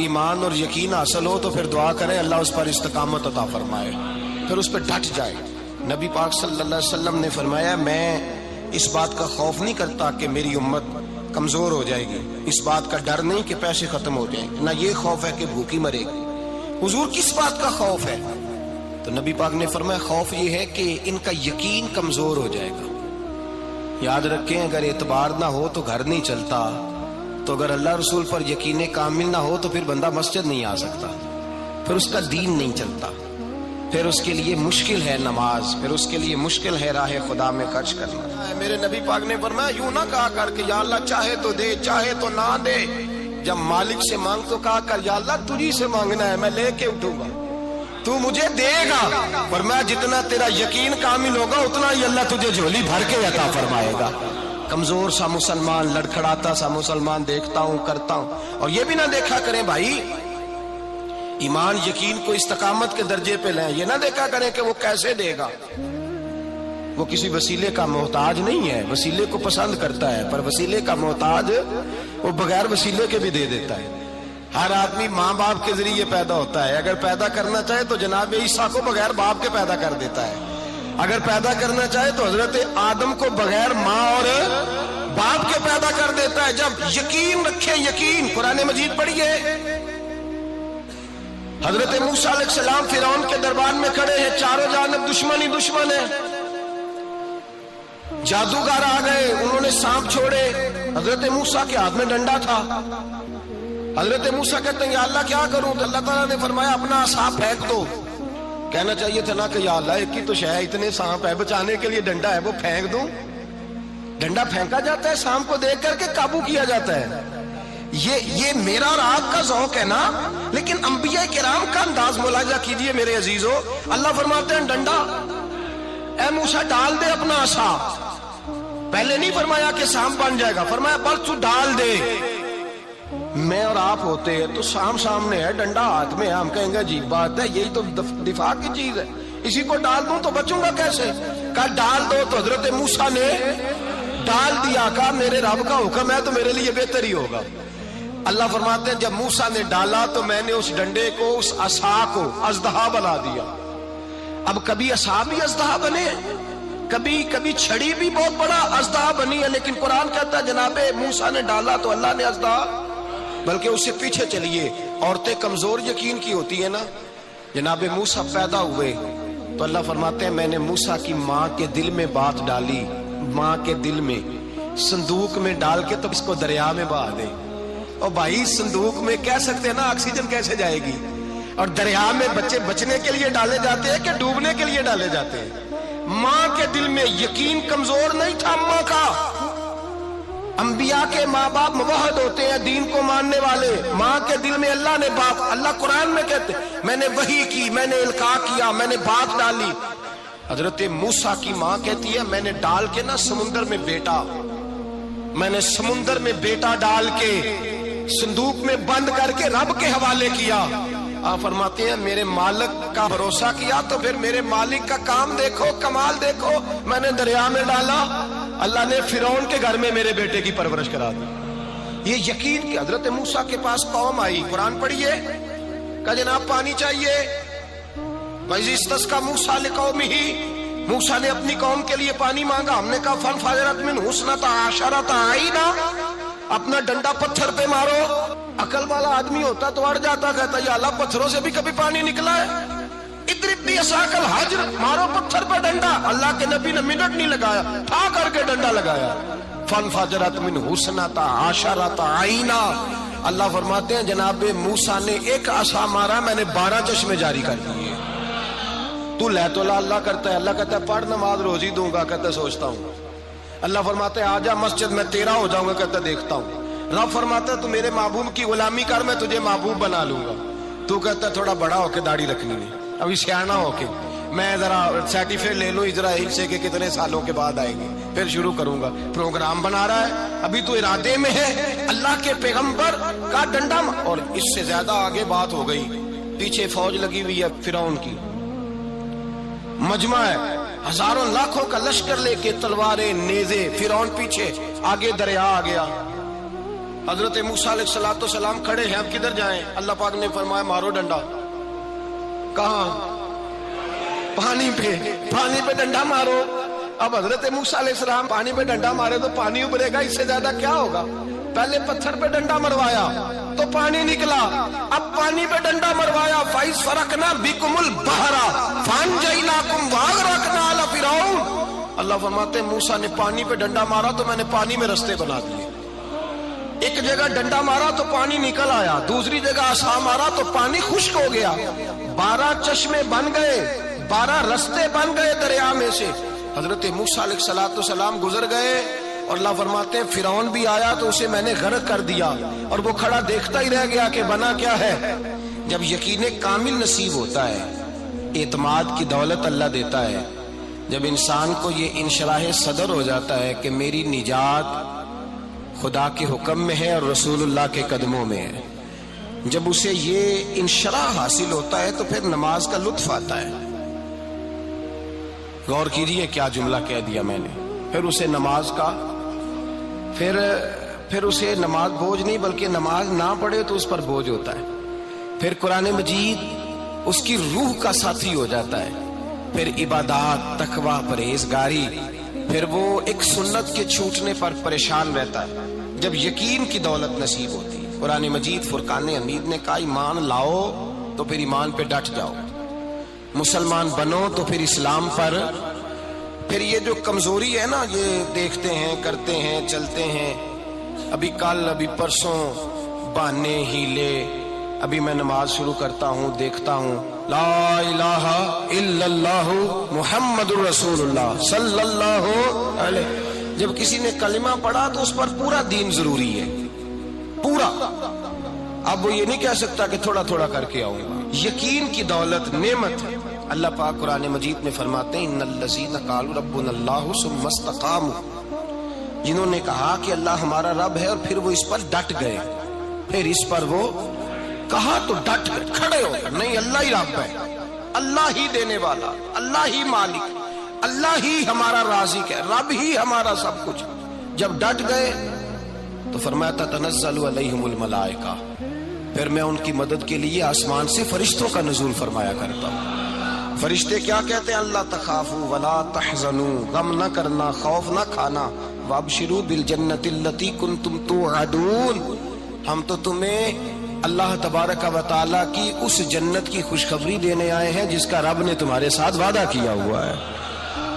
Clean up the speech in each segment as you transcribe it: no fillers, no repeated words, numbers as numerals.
ایمان اور یقین حاصل ہو تو پھر دعا کریں اللہ اس پر استقامت عطا فرمائے، پھر اس پہ ڈٹ جائے۔ نبی پاک صلی اللہ علیہ وسلم نے فرمایا میں اس بات کا خوف نہیں کرتا کہ میری امت کمزور ہو جائے گی، اس بات کا ڈر نہیں کہ پیسے ختم ہو جائیں، نہ یہ خوف ہے کہ بھوکی مرے گی۔ حضور کس بات کا خوف ہے؟ تو نبی پاک نے فرمایا خوف یہ ہے کہ ان کا یقین کمزور ہو جائے گا۔ یاد رکھیں اگر اعتبار نہ ہو تو گھر نہیں چلتا، تو اگر اللہ رسول پر یقین کامل نہ ہو تو پھر بندہ مسجد نہیں آ سکتا، پھر اس کا دین نہیں چلتا، پھر اس کے لیے مشکل ہے نماز، پھر اس کے لیے مشکل ہے راہ خدا میں خرچ کرنا۔ میرے نبی پاک نے فرمایا یوں نہ کہا کر کہ یا اللہ چاہے تو دے چاہے تو نہ دے، جب مالک سے مانگ تو کہا کر یا اللہ تجھی سے مانگنا ہے، میں لے کے اٹھوں گا، تو مجھے دے گا۔ فرمایا جتنا تیرا یقین کامل ہوگا اتنا ہی اللہ تجھے جھولی بھر کے عطا فرمائے گا۔ کمزور سا مسلمان، لڑکھڑاتا سا مسلمان دیکھتا ہوں کرتا ہوں، اور یہ بھی نہ دیکھا کریں بھائی ایمان یقین کو استقامت کے درجے پہ لیں، یہ نہ دیکھا کریں کہ وہ کیسے دے گا، وہ کسی وسیلے کا محتاج نہیں ہے، وسیلے کو پسند کرتا ہے، پر وسیلے کا محتاج وہ بغیر وسیلے کے بھی دے دیتا ہے۔ ہر آدمی ماں باپ کے ذریعے پیدا ہوتا ہے، اگر پیدا کرنا چاہے تو جناب عیسیٰ کو بغیر باپ کے پیدا کر دیتا ہے، اگر پیدا کرنا چاہے تو حضرت آدم کو بغیر ماں اور باپ کے پیدا کر دیتا ہے۔ جب یقین رکھیں، یقین قرآن مجید پڑھیے، حضرت موسیٰ علیہ السلام فرعون کے دربار میں کھڑے ہیں، چاروں جانب دشمن ہی دشمن ہے، جادوگر آ گئے، انہوں نے سانپ چھوڑے، حضرت موسیٰ کے ہاتھ میں ڈنڈا تھا۔ حضرت موسیٰ کہتے ہیں یا اللہ کیا کروں؟ تو اللہ تعالیٰ نے فرمایا اپنا عصا پھینک دو۔ کہنا چاہیے تھا نا کہ یا اللہ ایک ہی تو شے ہے، اتنے سانپ ہے، بچانے کے لیے ڈنڈا ہے وہ پھینک دوں؟ ڈنڈا پھینکا جاتا ہے، سانپ کو دیکھ کر کے قابو کیا جاتا ہے۔ یہ میرا اور آپ کا ذوق ہے نا، لیکن انبیاء کرام کا انداز ملاحظہ کیجئے میرے عزیزو۔ اللہ فرماتے ہیں ڈنڈا، اے موسیٰ ڈال دے اپنا عصا۔ پہلے نہیں فرمایا کہ سانپ بن جائے گا، فرمایا بس تو ڈال دے۔ میں اور آپ ہوتے ہیں تو سام سامنے ہے، ڈنڈا ہاتھ میں ہے، ہم کہیں گے عجیب بات ہے، یہی تو دفاع کی چیز ہے، اسی کو ڈال دوں تو بچوں گا کیسے؟ کہا ڈال دو، تو حضرت موسیٰ نے ڈال دیا، کہا میرے رب کا حکم ہے تو میرے لیے بہتر ہی ہوگا۔ اللہ فرماتے ہیں جب موسیٰ نے ڈالا تو میں نے اس ڈنڈے کو، اس عصا کو اژدہا بنا دیا۔ اب کبھی عصا بھی اژدہا بنے، کبھی چھڑی بھی بہت بڑا اژدہا بنی ہے، لیکن قرآن کہتا ہے جناب موسیٰ نے ڈالا تو اللہ نے اژدہا، بلکہ اس سے پیچھے چلیے، عورتیں کمزور یقین کی ہوتی ہیں نا۔ جناب موسیٰ پیدا ہوئے تو اللہ فرماتے ہیں میں نے موسیٰ کی ماں کے دل میں بات ڈالی، ماں کے دل میں، صندوق میں ڈال کے تو اس کو دریا میں بہا دے۔ اور بھائی صندوق میں کہہ سکتے ہیں نا آکسیجن کیسے جائے گی، اور دریا میں بچے بچنے کے لیے ڈالے جاتے ہیں کہ ڈوبنے کے لیے ڈالے جاتے ہیں؟ ماں کے دل میں یقین کمزور نہیں تھا ماں کا۔ انبیاء کے ماں باپ موحد ہوتے ہیں، دین کو ماننے والے، ماں کے دل میں اللہ نے باپ، اللہ قرآن میں کہتے میں نے وحی کی، میں نے القاء کیا، میں نے بات ڈالی۔ حضرت موسیٰ کی ماں کہتی ہے میں نے ڈال کے نا سمندر میں بیٹا، میں نے سمندر میں بیٹا ڈال کے صندوق میں بند کر کے رب کے حوالے کیا۔ آپ فرماتے ہیں میرے مالک کا بھروسہ کیا تو پھر میرے مالک کا کام دیکھو، کمال دیکھو، میں نے دریا میں ڈالا، اللہ نے فرعون کے گھر میں میرے بیٹے کی پرورش کرا دی۔ یہ یقین کہ حضرت موسیٰ کے پاس قوم آئی، قرآن پڑھیے، کہا جناب پانی چاہیے، وَإِذِ اسْتَسْقَىٰ مُوسَىٰ لِقَوْمِهِ، موسیٰ نے اپنی قوم کے لیے پانی مانگا، ہم نے کہا فَانْفَجَرَتْ مِنْهُ اثْنَتَا عَشَرَةَ عَيْنًا، اپنا ڈنڈا پتھر پہ مارو۔ عقل والا آدمی ہوتا تو اڑ جاتا، کہتا یا اللہ پتھروں سے بھی کبھی پانی نکلا ہے؟ اضرب بعصاک الحجر، مارو پتھر پہ ڈنڈا۔ اللہ کے نبی نے منٹ نہیں لگایا، ٹھا کر کے ڈنڈا لگایا، فانفجرت منہ اثنتا عشرۃ عینا۔ اللہ فرماتے ہیں جناب موسیٰ نے ایک عصا مارا، میں نے 12 چشمے جاری کر دیے۔ تو لے تو اللہ کرتا ہے، اللہ کہتا ہے پڑھ نماز روزی دوں گا، کہتا ہے سوچتا ہوں۔ اللہ فرماتا ہے آجا مسجد میں تیرا ہو جاؤں گا، کہتا ہے دیکھتا ہوں۔ رب فرماتا ہے تو میرے محبوب کی غلامی کر، میں تجھے محبوب بنا لوں گا۔ تو کہتا ہے تھوڑا بڑا ہو کے داڑھی رکھنی ہے، ابھی سیانا ہو کے میں ذرا سرٹیفکیٹ لے لوں اسرائیل سے کہ کتنے سالوں کے بعد آئے گی، پھر شروع کروں گا۔ پروگرام بنا رہا ہے، ابھی تو ارادے میں ہے۔ اللہ کے پیغمبر کا ڈنڈا، اور اس سے زیادہ آگے بات ہو گئی، پیچھے فوج لگی ہوئی ہے فرعون کی، مجمع ہے، ہزاروں لاکھوں کا لشکر لے کے، تلواریں نیزے، فرعون پیچھے، آگے دریا آ گیا۔ حضرت موسیٰ علیہ السلام کھڑے ہیں، اب کدھر جائیں؟ اللہ پاک نے فرمایا مارو ڈنڈا۔ کہاں؟ پانی پہ ڈنڈا مارو۔ اب حضرت موسیٰ علیہ السلام پانی پہ ڈنڈا مارے تو پانی ابھرے گا، اس سے زیادہ کیا ہوگا؟ پہلے پتھر پہ ڈنڈا مروایا تو پانی نکلا، اب پانی پہ ڈنڈا مروایا، فَإِذْ فَرَقْنَا بِكُمُ الْبَحْرَ فَأَنْجَيْنَاكُمْ وَأَغْرَقْنَا آلَ فِرْعَوْنَ۔ اللہ فرماتے ہیں موسیٰ نے پانی پہ ڈنڈا مارا تو میں نے پانی میں رستے بنا دیے۔ ایک جگہ ڈنڈا مارا تو پانی نکل آیا، دوسری جگہ عصا مارا تو پانی خشک ہو گیا، 12 چشمے بن گئے، 12 رستے بن گئے دریا میں سے۔ حضرت موسیٰ علیہ السلام گزر گئے اور اللہ فرماتے ہیں فرعون بھی آیا تو اسے میں نے غرق کر دیا، اور وہ کھڑا دیکھتا ہی رہ گیا کہ بنا کیا ہے۔ جب یقین کامل نصیب ہوتا ہے، اعتماد کی دولت اللہ دیتا ہے، جب انسان کو یہ انشراح صدر ہو جاتا ہے کہ میری نجات خدا کے حکم میں ہے اور رسول اللہ کے قدموں میں ہے، جب اسے یہ انشراح حاصل ہوتا ہے تو پھر نماز کا لطف آتا ہے۔ غور کیجئے کیا جملہ کہہ دیا میں نے، پھر اسے نماز کا پھر اسے نماز بوجھ نہیں بلکہ نماز نہ پڑھے تو اس پر بوجھ ہوتا ہے، پھر قرآن مجید اس کی روح کا ساتھی ہو جاتا ہے، پھر عبادات، تقوی، پرہیزگاری، پھر وہ ایک سنت کے چھوٹنے پر پریشان رہتا ہے جب یقین کی دولت نصیب ہوتی ہے۔ قرآن مجید فرقان حمید نے کہا ایمان لاؤ تو پھر ایمان پہ ڈٹ جاؤ، مسلمان بنو تو پھر اسلام پر۔ پھر یہ جو کمزوری ہے نا، یہ دیکھتے ہیں، کرتے ہیں، چلتے ہیں، ابھی کل ابھی پرسوں بہانے ہی لے، ابھی میں نماز شروع کرتا ہوں دیکھتا ہوں لا الہ الا اللہ محمد الرسول اللہ صلی اللہ علیہ، جب کسی نے کلمہ پڑھا تو اس پر پورا دین ضروری ہے، پورا۔ اب وہ یہ نہیں کہہ سکتا کہ تھوڑا تھوڑا کر کے آؤں گا۔ یقین کی دولت نعمت ہے۔ اللہ پاک قرآن مجید میں فرماتے ہیں ان الذین قالوا ربنا اللہ ثم استقاموا، جنہوں نے کہا کہ اللہ ہمارا رب ہے اور پھر وہ اس پر ڈٹ گئے، پھر اس پر وہ کہا تو ڈٹ گئے، کھڑے ہو گئے، نہیں اللہ ہی رب ہے، اللہ ہی دینے والا، اللہ ہی مالک، اللہ ہی ہمارا رازق ہے، رب ہی ہمارا سب کچھ۔ جب ڈٹ گئے تو فرمایا تتنزل علیہم الملائکہ، پھر میں ان کی مدد کے لیے آسمان سے فرشتوں کا نزول فرمایا کرتا ہوں۔ فرشتے کیا کہتے ہیں؟ اللہ تخافوا ولا تحزنوا، غم نہ کرنا، خوف نہ کھانا، وابشروا بالجنۃ التی کنتم توعدون، ہم تو تمہیں اللہ تبارک و تعالیٰ کی اس جنت کی خوشخبری دینے آئے ہیں جس کا رب نے تمہارے ساتھ وعدہ کیا ہوا ہے۔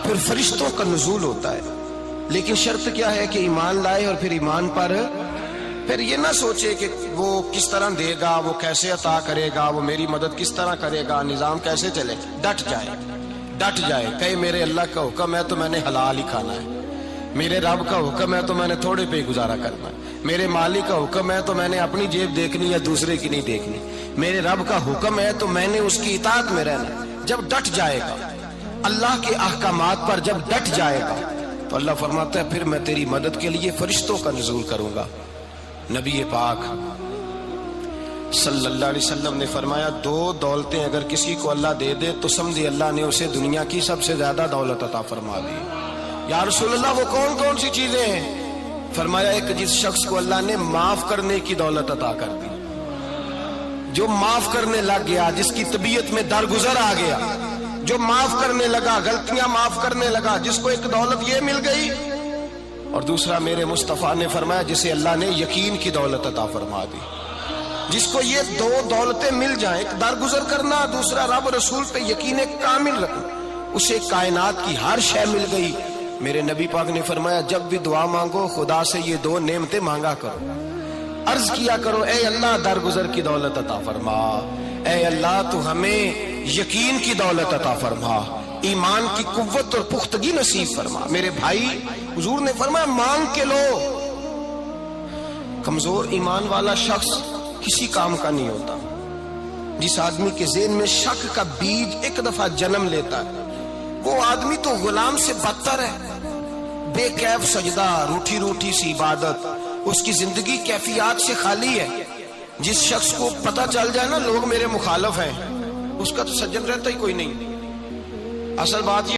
پھر فرشتوں کا نزول ہوتا ہے، لیکن شرط کیا ہے کہ ایمان لائے، اور پھر ایمان پر پھر یہ نہ سوچے کہ وہ کس طرح دے گا، وہ کیسے عطا کرے گا، وہ میری مدد کس طرح کرے گا، نظام کیسے چلے، ڈٹ جائے، کہے میرے اللہ کا حکم ہے تو میں نے حلال ہی کھانا ہے، میرے رب کا حکم ہے تو میں نے تھوڑے پہ گزارا کرنا ہے، میرے مالک کا حکم ہے تو میں نے اپنی جیب دیکھنی یا دوسرے کی نہیں دیکھنی، میرے رب کا حکم ہے تو میں نے اس کی اطاعت میں رہنا۔ جب ڈٹ جائے گا اللہ کے احکامات پر، جب ڈٹ جائے گا تو اللہ فرماتا ہے پھر میں تیری مدد کے لیے فرشتوں کا نزول کروں گا۔ نبی پاک صلی اللہ علیہ وسلم نے فرمایا 2 دولتیں اگر کسی کو اللہ دے دے تو سمجھے اللہ نے اسے دنیا کی سب سے زیادہ دولت عطا فرما دی۔ یا رسول اللہ وہ کون کون سی چیزیں ہیں؟ فرمایا ایک جس شخص کو اللہ نے معاف کرنے کی دولت عطا کر دی، جو معاف کرنے لگ گیا، جس کی طبیعت میں درگزر آ گیا، جو معاف کرنے لگا، غلطیاں معاف کرنے لگا، جس کو ایک دولت یہ مل گئی، اور دوسرا میرے مصطفیٰ نے فرمایا جسے اللہ نے یقین کی دولت عطا فرما دی۔ جس کو یہ 2 دولتیں مل جائیں، ایک درگزر کرنا، دوسرا رب رسول پہ یقین کامل رکھنا، اسے کائنات کی ہر شے مل گئی۔ میرے نبی پاک نے فرمایا جب بھی دعا مانگو خدا سے یہ 2 نعمتیں مانگا کرو، عرض کیا کرو اے اللہ درگزر کی دولت عطا فرما، اے اللہ تو ہمیں یقین کی دولت عطا فرما، ایمان کی قوت اور پختگی نصیب فرما۔ میرے بھائی حضور نے فرمایا مانگ کے لو۔ کمزور ایمان والا شخص کسی کام کا نہیں ہوتا۔ جس آدمی کے ذہن میں شک کا بیج ایک دفعہ جنم لیتا ہے وہ آدمی تو غلام سے بدتر ہے، بے کیف سجدہ، روٹھی روٹھی سی عبادت، اس کی زندگی کیفیات سے خالی ہے۔ جس شخص کو پتہ چل جائے نا لوگ میرے مخالف ہیں، اس کا تو سجن رہتا ہی کوئی نہیں۔ اصل بات یہ